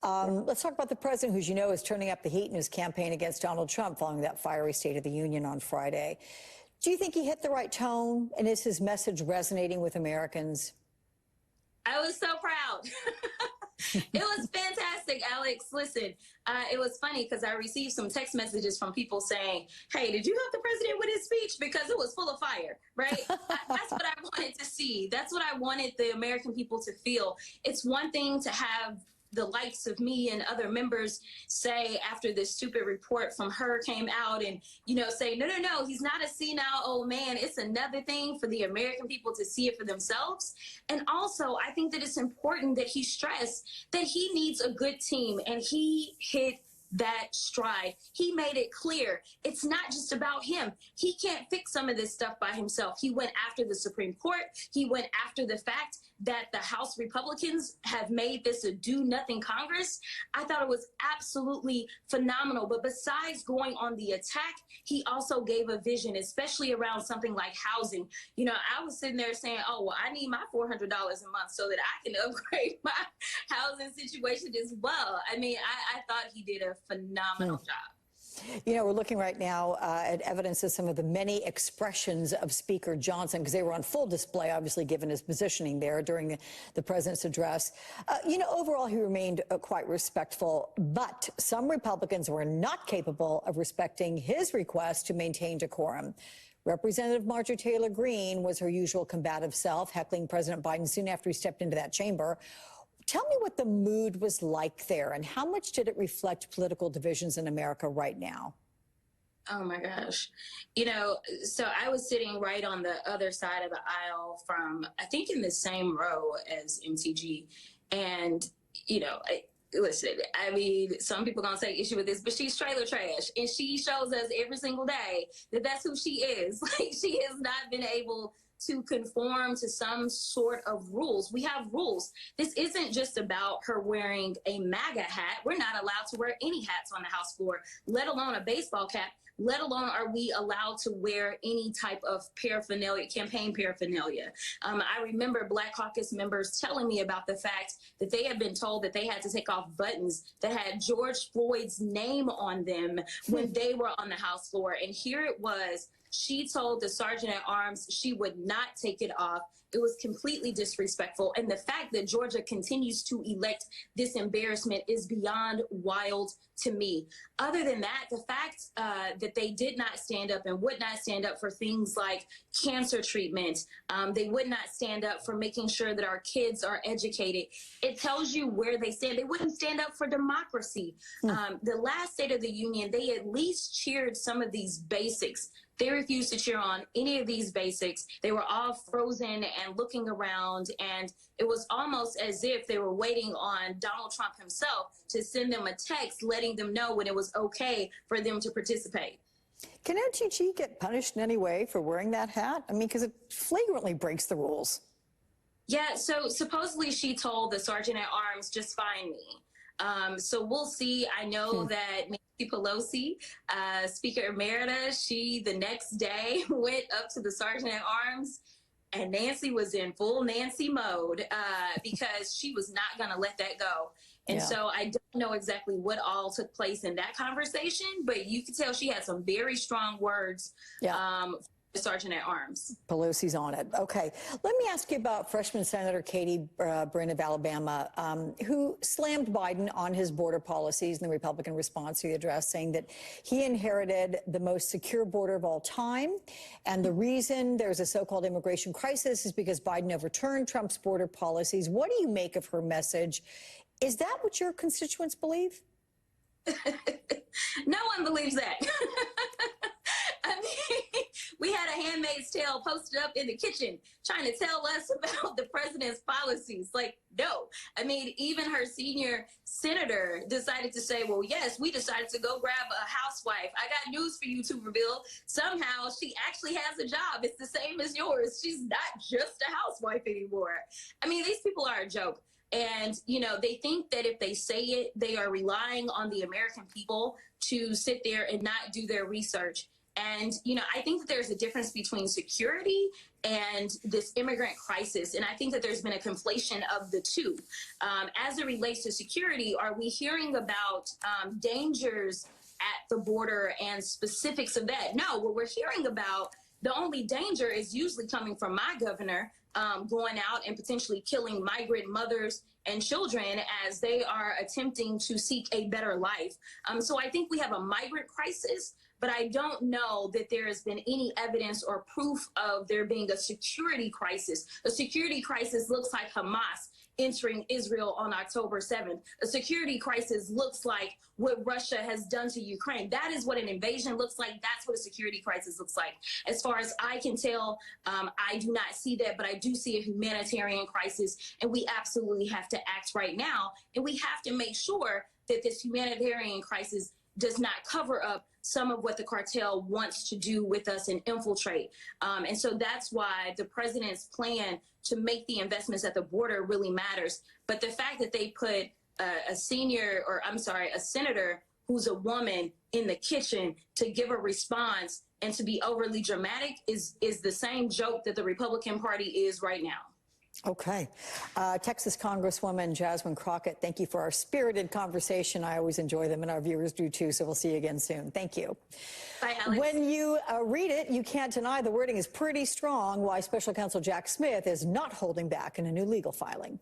Let's talk about the president, who, as you know, is turning up the heat in his campaign against Donald Trump following that fiery State of the Union on Friday. Do you think he hit the right tone, and is his message resonating with Americans? I was so proud. It was fantastic, Alex. Listen, it was funny because I received some text messages from people saying, hey, did you help the president with his speech? Because it was full of fire, right? That's what I wanted to see. That's what I wanted the American people to feel. It's one thing to have the likes of me and other members say after this stupid report from her came out and, say, no, he's not a senile old man. It's another thing for the American people to see it for themselves. And also, I think that it's important that he stressed that he needs a good team, and he hit that stride. He made it clear it's not just about him. He can't fix some of this stuff by himself. He went after the Supreme Court. He went after the fact that the House Republicans have made this a do-nothing Congress. I thought it was absolutely phenomenal. But besides going on the attack, he also gave a vision, especially around something like housing. I was sitting there saying, oh, well, I need my $400 a month so that I can upgrade my housing situation as well. I mean, I thought he did a phenomenal job. We're looking right now at evidence of some of the many expressions of Speaker Johnson, because they were on full display, obviously, given his positioning there during the president's address. Overall, he remained quite respectful, but some Republicans were not capable of respecting his request to maintain decorum. Representative Marjorie Taylor Greene was her usual combative self, heckling President Biden soon after he stepped into that chamber. Tell me what the mood was like there, and how much did it reflect political divisions in America right now? Oh, my gosh. So I was sitting right on the other side of the aisle from, I think, in the same row as MTG. And, listen, I mean, some people going to take issue with this, but she's trailer trash. And she shows us every single day that that's who she is. Like, she has not been able to conform to some sort of rules. We have rules. This isn't just about her wearing a MAGA hat. We're not allowed to wear any hats on the House floor, let alone a baseball cap, let alone are we allowed to wear any type of paraphernalia, campaign paraphernalia. I remember Black Caucus members telling me about the fact that they had been told that they had to take off buttons that had George Floyd's name on them when they were on the House floor. And here it was, she told the sergeant at arms she would not take it off. It was completely disrespectful. And the fact that Georgia continues to elect this embarrassment is beyond wild to me. Other than that, the fact that they did not stand up and would not stand up for things like cancer treatment, they would not stand up for making sure that our kids are educated. It tells you where they stand. They wouldn't stand up for democracy. The last State of the Union, they at least cheered some of these basics. They refused to cheer on any of these basics. They were all frozen and looking around, and it was almost as if they were waiting on Donald Trump himself to send them a text letting them know when it was okay for them to participate. Can MTG get punished in any way for wearing that hat? I mean, because it flagrantly breaks the rules. Yeah, so supposedly she told the sergeant at arms, just find me. So we'll see. I know that Nancy Pelosi, Speaker Emerita, she the next day went up to the sergeant at arms, and Nancy was in full Nancy mode because she was not going to let that go. And so I don't know exactly what all took place in that conversation, but you could tell she had some very strong words for the sergeant at arms. Pelosi's on it. Okay. Let me ask you about freshman Senator Katie Britt of Alabama, who slammed Biden on his border policies in the Republican response to the address, saying that he inherited the most secure border of all time. And the reason there's a so-called immigration crisis is because Biden overturned Trump's border policies. What do you make of her message? Is that what your constituents believe? No one believes that. I mean, we had a Handmaid's Tale posted up in the kitchen trying to tell us about the president's policies. Like, no. I mean, even her senior senator decided to say, well, yes, we decided to go grab a housewife. I got news for you, Tuberville. Somehow she actually has a job. It's the same as yours. She's not just a housewife anymore. I mean, these people are a joke. And, they think that if they say it, they are relying on the American people to sit there and not do their research. And, you know, I think that there's a difference between security and this immigrant crisis. And I think that there's been a conflation of the two. As it relates to security, are we hearing about dangers at the border and specifics of that? No, what we're hearing about, the only danger is usually coming from my governor going out and potentially killing migrant mothers and children as they are attempting to seek a better life. So I think we have a migrant crisis, but I don't know that there has been any evidence or proof of there being a security crisis. A security crisis looks like Hamas entering Israel on October 7th. A security crisis looks like what Russia has done to Ukraine. That is what an invasion looks like. That's what a security crisis looks like. As far as I can tell, I do not see that, but I do see a humanitarian crisis, and we absolutely have to act right now. And we have to make sure that this humanitarian crisis does not cover up some of what the cartel wants to do with us and infiltrate. And so that's why the president's plan to make the investments at the border really matters. But the fact that they put a senator who's a woman in the kitchen to give a response and to be overly dramatic is the same joke that the Republican Party is right now. Okay. Texas Congresswoman Jasmine Crockett, thank you for our spirited conversation. I always enjoy them, and our viewers do too, so we'll see you again soon. Thank you. Bye, Alex. When you read it, you can't deny the wording is pretty strong. Why Special Counsel Jack Smith is not holding back in a new legal filing.